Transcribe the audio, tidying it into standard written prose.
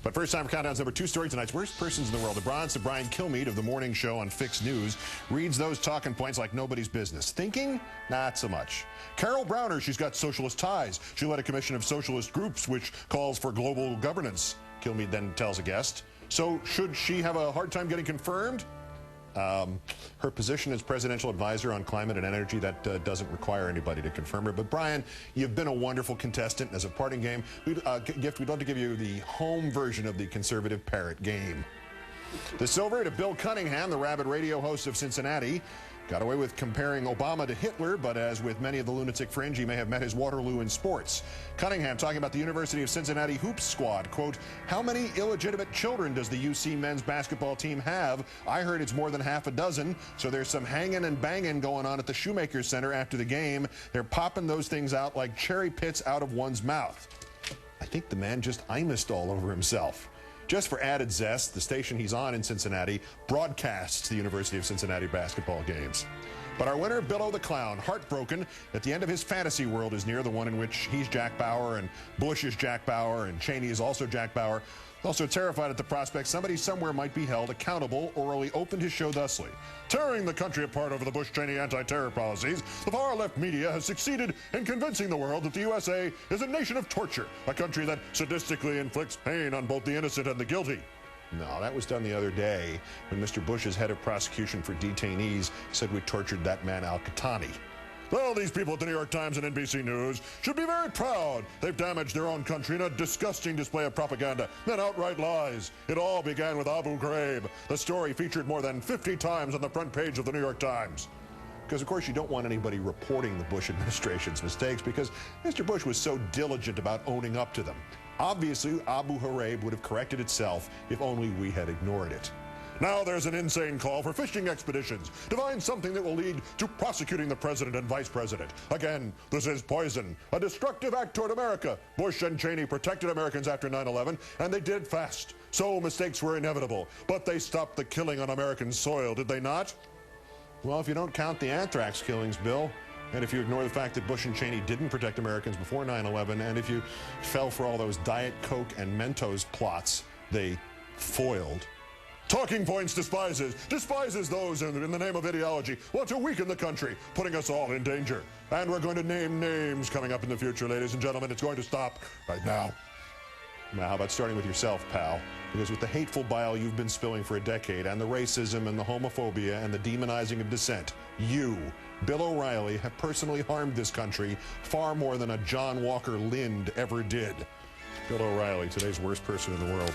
But first time for Countdown's number 2 story tonight's worst persons in the world. The bronze to Brian Kilmeade of the morning show on Fix News reads those talking points like nobody's business. Thinking? Not so much. Carol Browner, she's got socialist ties. She led a commission of socialist groups which calls for global governance. Kilmeade then tells a guest. So should she have a hard time getting confirmed? Her position as presidential advisor on climate and energy, that doesn't require anybody to confirm her. But Brian, you've been a wonderful contestant. As a parting gift, we'd love to give you the home version of the conservative parrot game. The silver to Bill Cunningham, the rabid radio host of Cincinnati. Got away with comparing Obama to Hitler, but as with many of the lunatic fringe, he may have met his Waterloo in sports. Cunningham talking about the University of Cincinnati hoops squad. Quote, how many illegitimate children does the UC men's basketball team have? I heard it's more than half a dozen, so there's some hanging and banging going on at the Shoemaker Center after the game. They're popping those things out like cherry pits out of one's mouth. I think the man just imust all over himself. Just for added zest, the station he's on in Cincinnati broadcasts the University of Cincinnati basketball games. But our winner, Billo the Clown, heartbroken that the end of his fantasy world is near, the one in which he's Jack Bauer and Bush is Jack Bauer and Cheney is also Jack Bauer. Also terrified at the prospect somebody somewhere might be held accountable, orally opened his show thusly. Tearing the country apart over the Bush-Cheney anti-terror policies, the far-left media has succeeded in convincing the world that the USA is a nation of torture, a country that sadistically inflicts pain on both the innocent and the guilty. No, that was done the other day when Mr. Bush's head of prosecution for detainees said we tortured that man Al-Qahtani. Well, these people at the New York Times and NBC News should be very proud. They've damaged their own country in a disgusting display of propaganda and outright lies. It all began with Abu Ghraib. The story featured more than 50 times on the front page of the New York Times. Because, of course, you don't want anybody reporting the Bush administration's mistakes because Mr. Bush was so diligent about owning up to them. Obviously, Abu Ghraib would have corrected itself if only we had ignored it. Now there's an insane call for fishing expeditions to find something that will lead to prosecuting the president and vice president. Again, this is poison, a destructive act toward America. Bush and Cheney protected Americans after 9/11, and they did fast. So mistakes were inevitable, but they stopped the killing on American soil, did they not? Well, if you don't count the anthrax killings, Bill, and if you ignore the fact that Bush and Cheney didn't protect Americans before 9/11, and if you fell for all those Diet Coke and Mentos plots they foiled. Talking Points despises those in the name of ideology, want to weaken the country, putting us all in danger. And we're going to name names coming up in the future, ladies and gentlemen. It's going to stop right now. Now, how about starting with yourself, pal? Because with the hateful bile you've been spilling for a decade, and the racism and the homophobia and the demonizing of dissent, you, Bill O'Reilly, have personally harmed this country far more than a John Walker Lind ever did. Bill O'Reilly, today's worst person in the world.